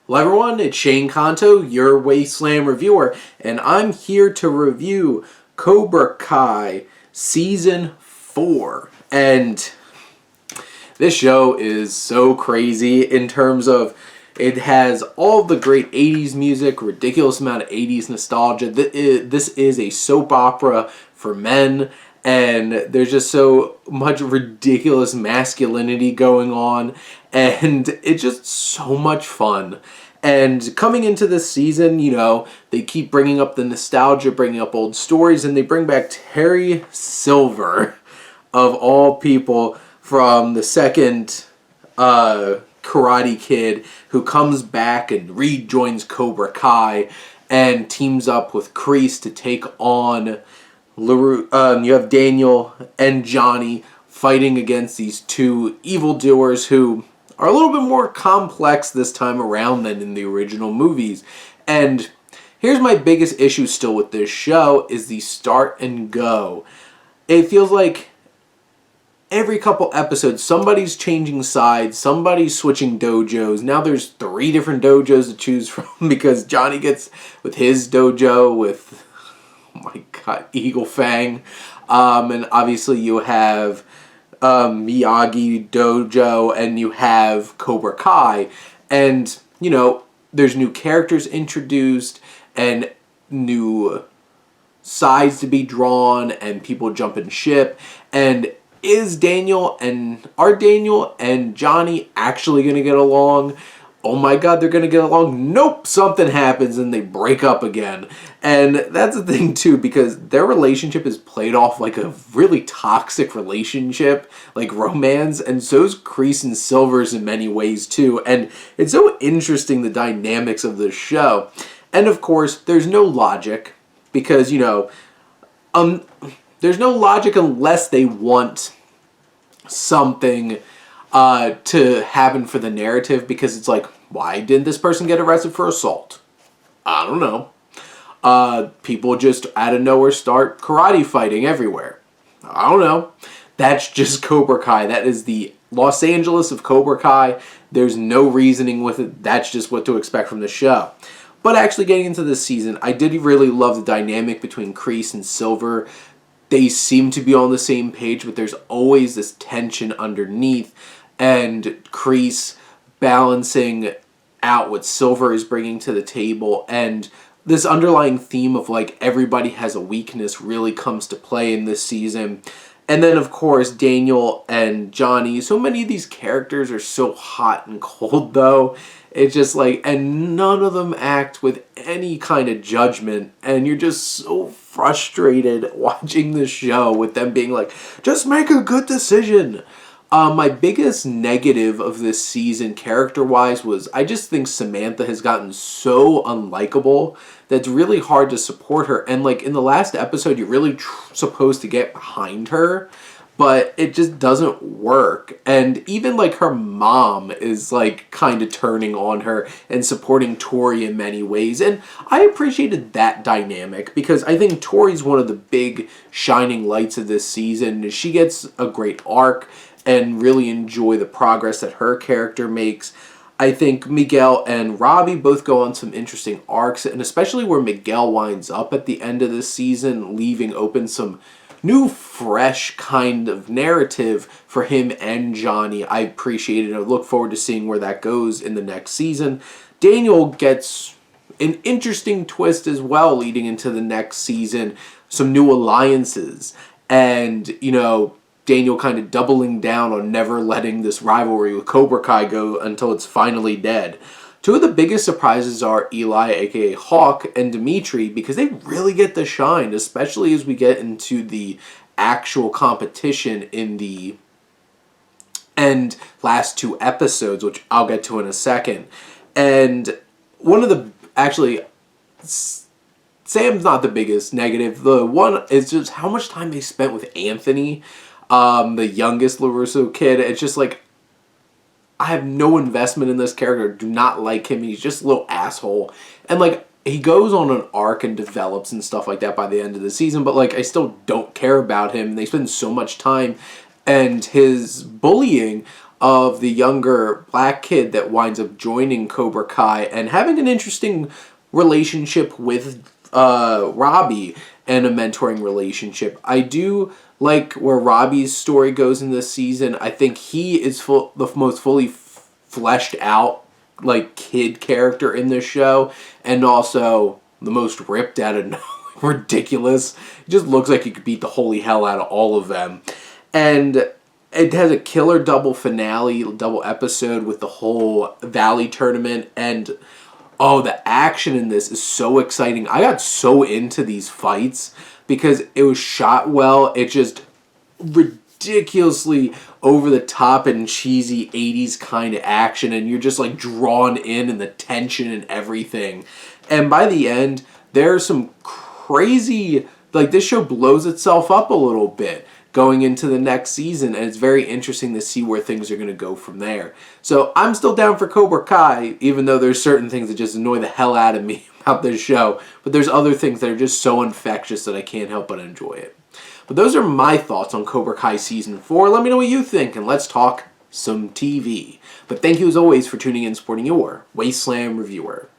Hello everyone, it's Shane Kanto, your Wasteland reviewer, and I'm here to review Cobra Kai Season 4. And this show is so crazy in terms of it has all the great 80s music, ridiculous amount of 80s nostalgia. This is a soap opera for men, and there's just so much ridiculous masculinity going on, and it's just so much fun. And coming into this season, you know, they keep bringing up the nostalgia, bringing up old stories, and they bring back Terry Silver, of all people, from the second Karate Kid, who comes back and rejoins Cobra Kai and teams up with Kreese to take on LaRusso. You have Daniel and Johnny fighting against these two evildoers who are a little bit more complex this time around than in the original movies. And here's my biggest issue still with this show is the start and go. It feels like every couple episodes somebody's changing sides, somebody's switching dojos. Now there's 3 different dojos to choose from because Johnny gets with his dojo with, oh my god, Eagle Fang. And obviously you have Miyagi Dojo, and you have Cobra Kai, and you know there's new characters introduced and new sides to be drawn and people jumping ship. And are Daniel and Johnny actually gonna get along? Oh my god, they're gonna get along. Nope, something happens and they break up again. And that's the thing too, because their relationship is played off like a really toxic relationship, like romance, and so's Kreese and Silver's in many ways too. And it's so interesting, the dynamics of this show. And of course, there's no logic, because, you know, there's no logic unless they want something to happen for the narrative, because it's like, why didn't this person get arrested for assault? I don't know. People just out of nowhere start karate fighting everywhere. I don't know. That's just Cobra Kai. That is the Los Angeles of Cobra Kai. There's no reasoning with it. That's just what to expect from the show. But actually getting into this season, I did really love the dynamic between Kreese and Silver. They seem to be on the same page, but there's always this tension underneath, and Kreese balancing out what Silver is bringing to the table, and this underlying theme of like everybody has a weakness really comes to play in this season. And then of course Daniel and Johnny. So many of these characters are so hot and cold though. It's just like, and none of them act with any kind of judgment, and you're just so frustrated watching the show with them being like, just make a good decision. My biggest negative of this season, character-wise, was I just think Samantha has gotten so unlikable that it's really hard to support her. And like in the last episode, you're really supposed to get behind her, but it just doesn't work. And even like her mom is like kind of turning on her and supporting Tori in many ways. And I appreciated that dynamic because I think Tori's one of the big shining lights of this season. She gets a great arc and really enjoy the progress that her character makes. I think Miguel and Robbie both go on some interesting arcs, and especially where Miguel winds up at the end of the season, leaving open some new, fresh kind of narrative for him and Johnny. I appreciate it. I look forward to seeing where that goes in the next season. Daniel gets an interesting twist as well leading into the next season. Some new alliances. And, you know, Daniel kind of doubling down on never letting this rivalry with Cobra Kai go until it's finally dead. 2 of the biggest surprises are Eli, aka Hawk, and Dimitri, because they really get the shine, especially as we get into the actual competition in the last 2 episodes, which I'll get to in a second. And one of the, actually, Sam's not the biggest negative. The one is just how much time they spent with Anthony, the youngest LaRusso kid. It's just like, I have no investment in this character. Do not like him. He's just a little asshole. And like, he goes on an arc and develops and stuff like that by the end of the season, but like, I still don't care about him. They spend so much time, and his bullying of the younger black kid that winds up joining Cobra Kai and having an interesting relationship with Robbie and a mentoring relationship. I do like where Robbie's story goes in this season. I think he is the most fully fleshed out like kid character in this show, and also the most ripped out of ridiculous. It just looks like he could beat the holy hell out of all of them. And it has a killer double finale, double episode with the whole Valley tournament, and oh, the action in this is so exciting. I got so into these fights because it was shot well. It just ridiculously over the top and cheesy 80s kind of action, and you're just like drawn in and the tension and everything. And by the end, there's some crazy, like this show blows itself up a little bit going into the next season, and it's very interesting to see where things are going to go from there. So I'm still down for Cobra Kai, even though there's certain things that just annoy the hell out of me about this show, but there's other things that are just so infectious that I can't help but enjoy it. But those are my thoughts on Cobra Kai Season 4. Let me know what you think, and let's talk some TV. But thank you as always for tuning in and supporting your Wasteland reviewer.